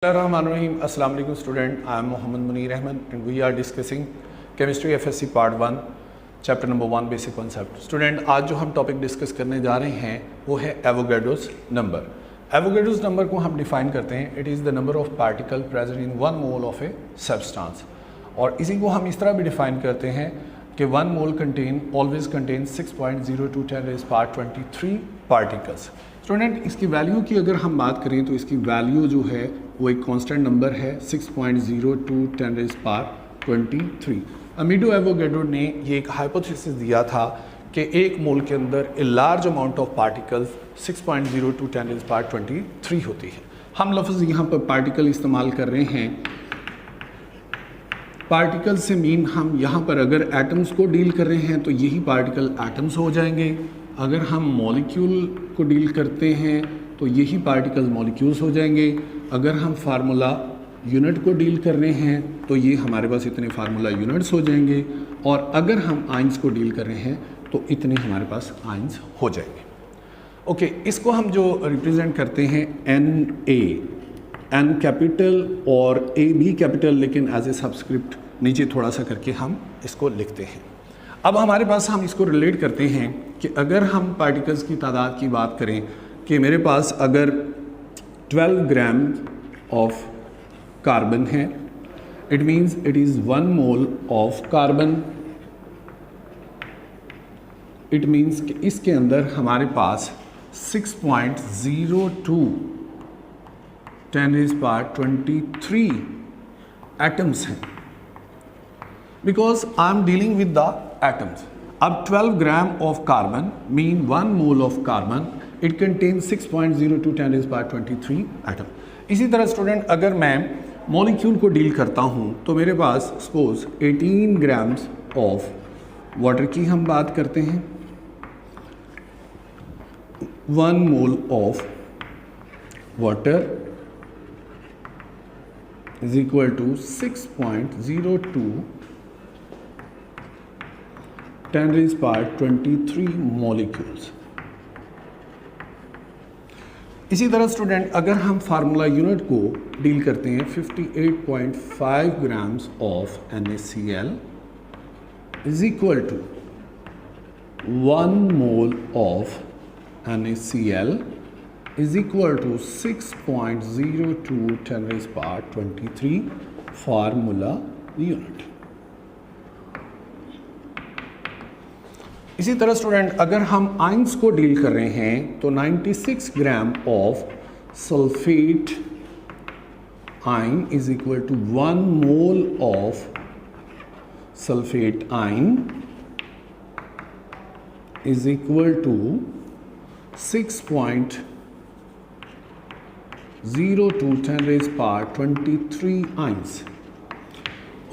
Assalamu alaikum student. I am Mohammad Munir Ahmed and we are discussing Chemistry FSC Part 1 Chapter number 1 Basic Concept. Student, आज जो हम topic discuss करने जा रहे हैं वो है एवोगैड्रोस नंबर. एवोगैड्रोस नंबर को हम डिफाइन करते हैं. It is the number of particle present in 1 mole of a substance. और इसी को हम इस तरह भी डिफाइन करते हैं कि 1 मोल ऑलवेज कंटेन 6.02 10⁻23 पार्टिकल्स. स्टूडेंट, इसकी वैल्यू की अगर हम बात करें तो इसकी वैल्यू जो है वो एक कांस्टेंट नंबर है 6.02 10⁻23. अमीडो एवोगैड्रो ने ये एक हाइपोथेसिस दिया था कि एक मोल के अंदर a large amount of particles 6.02 10⁻23 होती है. हम लफ्ज़ यहाँ पर पार्टिकल इस्तेमाल कर रहे हैं. पार्टिकल से मीन हम यहाँ पर अगर एटम्स को डील कर रहे हैं तो यही पार्टिकल एटम्स हो जाएंगे. अगर हम मॉलिक्यूल को डील करते हैं तो यही पार्टिकल मॉलिक्यूल्स हो जाएंगे. अगर हम फार्मूला यूनिट को डील कर रहे हैं तो ये हमारे पास इतने फार्मूला यूनिट्स हो जाएंगे. और अगर हम आइंस को डील कर रहे हैं तो इतने हमारे पास आइंस हो जाएंगे. ओके, इसको हम जो रिप्रेजेंट करते हैं एन कैपिटल और ए भी कैपिटल, लेकिन एज ए सबस्क्रिप्ट नीचे थोड़ा सा करके हम इसको लिखते हैं. अब हमारे पास हम इसको रिलेट करते हैं कि अगर हम पार्टिकल्स की तादाद की बात करें कि मेरे पास अगर 12 ग्राम ऑफ कार्बन है, it means it is 1 mole of carbon. It means कि इसके अंदर हमारे पास 6.02 10⁻23 एटम्स हैं, because I am dealing with the atoms. अब 12 gram of carbon mean 1 mole of carbon, it contain 6.02 10⁻23 atom. इसी तरह स्टूडेंट, अगर मैं मॉलिक्यूल को डील करता हूँ तो मेरे पास सपोज 18 ग्राम्स ऑफ वाटर की हम बात करते हैं. 1 mole of water is equal to 6.02 10⁻23 molecules. इसी तरह स्टूडेंट, अगर हम फार्मूला यूनिट को डील करते हैं 58.5 grams of NaCl is equal to 1 mole of NaCl is equal to 6.02 10⁻23 formula unit. इसी तरह स्टूडेंट, अगर हम आइंस को डील कर रहे हैं तो 96 gram of sulphate ion is equal to 1 mole of sulphate ion is equal to 6.02 10⁻23 ions.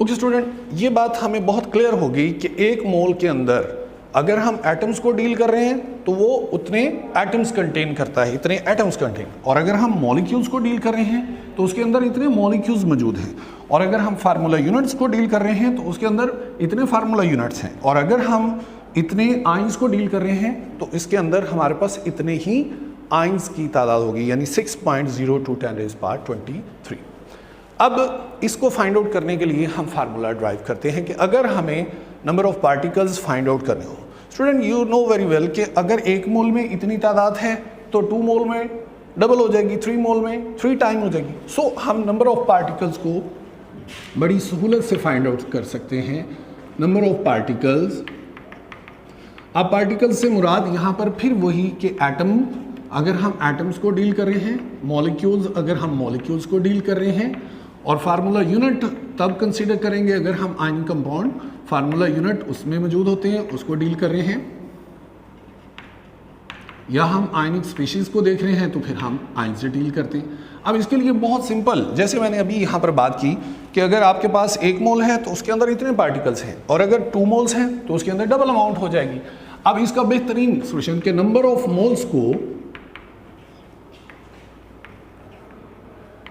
Okay student, ये बात हमें बहुत क्लियर होगी कि एक मोल के अंदर अगर हम एटम्स को डील कर रहे हैं तो वो उतने एटम्स कंटेन करता है, इतने एटम्स कंटेन. और अगर हम मॉलिक्यूल्स को डील कर रहे हैं तो उसके अंदर इतने मॉलिक्यूल्स मौजूद हैं. और अगर हम फार्मूला यूनिट्स को डील कर रहे हैं तो उसके अंदर इतने फार्मूला यूनिट्स हैं. और अगर हम इतने आइंस को डील कर रहे हैं तो इसके अंदर हमारे पास इतने ही आइंस की तादाद होगी, यानी 6.02 10⁻23. अब इसको फाइंड आउट करने के लिए हम फार्मूला ड्राइव करते हैं कि अगर हमें number of particles find out करने हो. Student, you know very well कि अगर 1 मोल में इतनी तादाद है तो 2 मोल में डबल हो जाएगी, 3 मोल में 3 टाइम हो जाएगी. सो हम नंबर ऑफ पार्टिकल्स को बड़ी सहूलत से फाइंड आउट कर सकते हैं. नंबर ऑफ पार्टिकल्स, अब पार्टिकल्स से मुराद यहाँ पर फिर वही कि एटम, अगर हम एटम्स को डील कर रहे हैं, मॉलिक्यूल्स अगर हम मॉलिक्यूल्स को डील कर रहे हैं, और फार्मूला यूनिट तब कंसीडर करेंगे अगर हम आयन कंपाउंड फार्मूला यूनिट उसमें मौजूद होते हैं उसको डील कर रहे हैं, या हम आयनिक स्पीशीज़ को देख रहे हैं तो फिर हम आयन से डील करते हैं. अब इसके लिए बहुत सिंपल, जैसे मैंने अभी यहाँ पर बात की कि अगर आपके पास 1 मोल है तो उसके अंदर इतने पार्टिकल्स हैं, और अगर 2 मोल्स हैं तो उसके अंदर डबल अमाउंट हो जाएगी. अब इसका बेहतरीन सोल्यूशन के नंबर ऑफ मोल्स को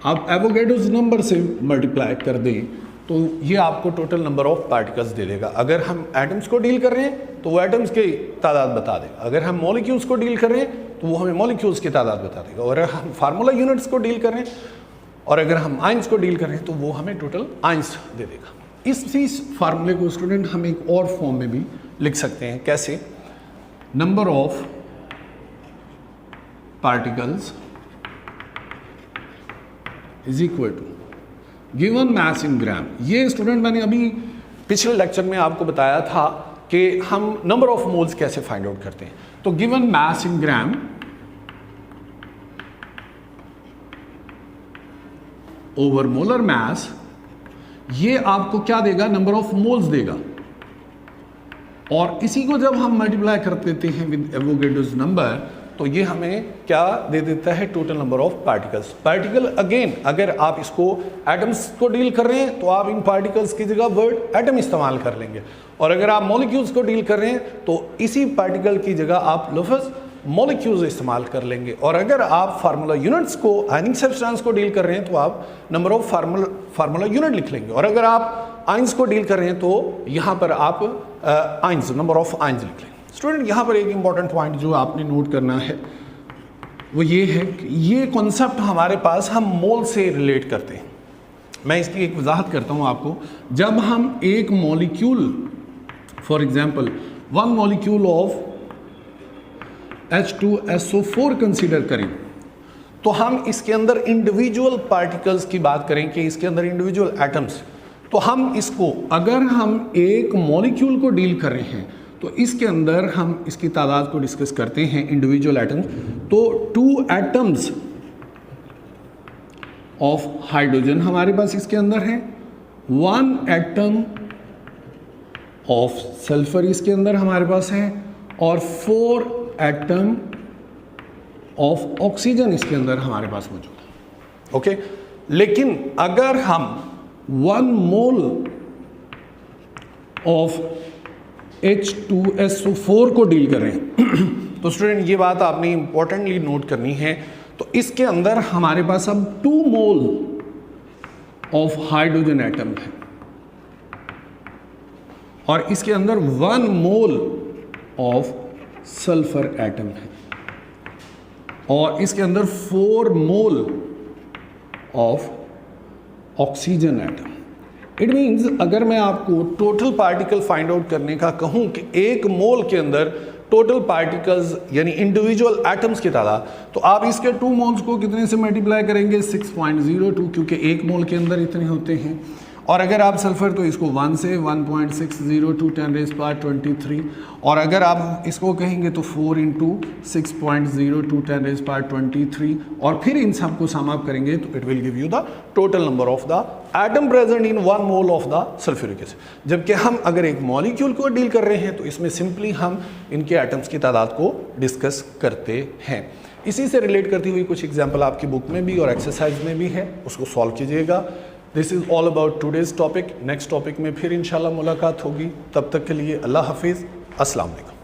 आप एवोगैड्रोस नंबर से मल्टीप्लाई कर दें तो ये आपको total number of particles they देगा. अगर हम एटम्स को डील कर रहे हैं तो वो एटम्स की तादाद बता देगा. अगर हम मॉलिक्यूल्स को डील कर रहे हैं तो वो हमें मॉलिक्यूल्स की तादाद बता देगा. और अगर हम फार्मूला यूनिट्स को डील कर रहे हैं और अगर हम आइंस को डील करें तो वो हमें टोटल आइंस दे देगा। इसी फार्मूले को स्टूडेंट हम एक और फॉर्म में भी लिख सकते हैं। कैसे? Number of particles is equal to given mass in gram. ये स्टूडेंट मैंने अभी पिछले लेक्चर में आपको बताया था कि हम नंबर ऑफ मोल्स कैसे फाइंड आउट करते हैं। तो given mass in gram over molar mass, ये आपको क्या देगा? नंबर ऑफ मोल्स देगा। और इसी को जब हम मल्टीप्लाई कर देते हैं विद एवोगैड्रोस नंबर, तो ये हमें क्या दे देता है? Total number of particles. Particle again, अगर आप इसको एटम्स को डील कर रहे हैं तो आप इन पार्टिकल्स की जगह वर्ड एटम इस्तेमाल कर लेंगे, और अगर आप मॉलिक्यूल्स को डील कर रहे हैं तो इसी पार्टिकल की जगह आप लफ्ज़ मॉलिक्यूल्स इस्तेमाल कर लेंगे। और अगर आप फार्मूला यूनिट्स को, आयनिक सब्सटेंस को डील कर रहे हैं तो आप नंबर ऑफ फार्मूला यूनिट लिख लेंगे, और अगर आप आइंस को डील कर रहे हैं तो यहाँ पर आप आइंस, नंबर ऑफ आइंस लिख लेंगे। स्टूडेंट यहाँ पर एक इंपॉर्टेंट पॉइंट जो आपने नोट करना है वो ये है कि ये कॉन्सेप्ट हमारे पास हम मोल से रिलेट करते हैं। मैं इसकी एक वजाहत करता हूँ आपको। जब हम एक molecule, for example one molecule of H2SO4 consider करें, तो हम इसके अंदर इंडिविजुअल पार्टिकल्स की बात करें कि इसके अंदर इंडिविजुअल एटम्स, तो हम इसको, अगर हम एक मॉलिक्यूल को डील कर रहे हैं तो इसके अंदर हम इसकी तादाद को डिस्कस करते हैं इंडिविजुअल एटम्स। तो 2 एटम्स ऑफ हाइड्रोजन हमारे पास इसके अंदर है, 1 एटम ऑफ सल्फर इसके अंदर हमारे पास है, और 4 एटम ऑफ ऑक्सीजन इसके अंदर हमारे पास मौजूद है। ओके, लेकिन अगर हम 1 मोल ऑफ H2SO4 को डील कर रहे हैं तो स्टूडेंट ये बात आपने इंपॉर्टेंटली नोट करनी है। तो इसके अंदर हमारे पास अब 2 मोल ऑफ हाइड्रोजन एटम है, और इसके अंदर 1 मोल ऑफ सल्फर एटम है, और इसके अंदर 4 mole of oxygen atom. It means अगर मैं आपको टोटल पार्टिकल फाइंड आउट करने का कहूं कि एक मोल के अंदर टोटल पार्टिकल्स यानी इंडिविजुअल एटम्स की तादाद, तो आप इसके 2 मोल्स को कितने से मल्टीप्लाई करेंगे? 6.02, क्योंकि एक मोल के अंदर इतने होते हैं। और अगर आप सल्फर तो इसको 1 से 1.602 10⁻23, और अगर आप इसको कहेंगे तो 4 × 6.02 10⁻23, और फिर इन सब को सम अप करेंगे तो it will give you the total number of the atom present in 1 mole of the sulphuric acid. जबकि हम अगर एक मॉलिक्यूल को डील कर रहे हैं तो इसमें सिंपली हम इनके एटम्स की तादाद को डिस्कस करते हैं। इसी से रिलेट करती हुई कुछ एग्जाम्पल आपकी बुक में भी और एक्सरसाइज में भी है, उसको सॉल्व कीजिएगा। This is all about today's topic. Next topic में फिर इंशाल्लाह मुलाकात होगी। तब तक के लिए अल्लाह हाफिज़, अस्सलाम वालेकुम।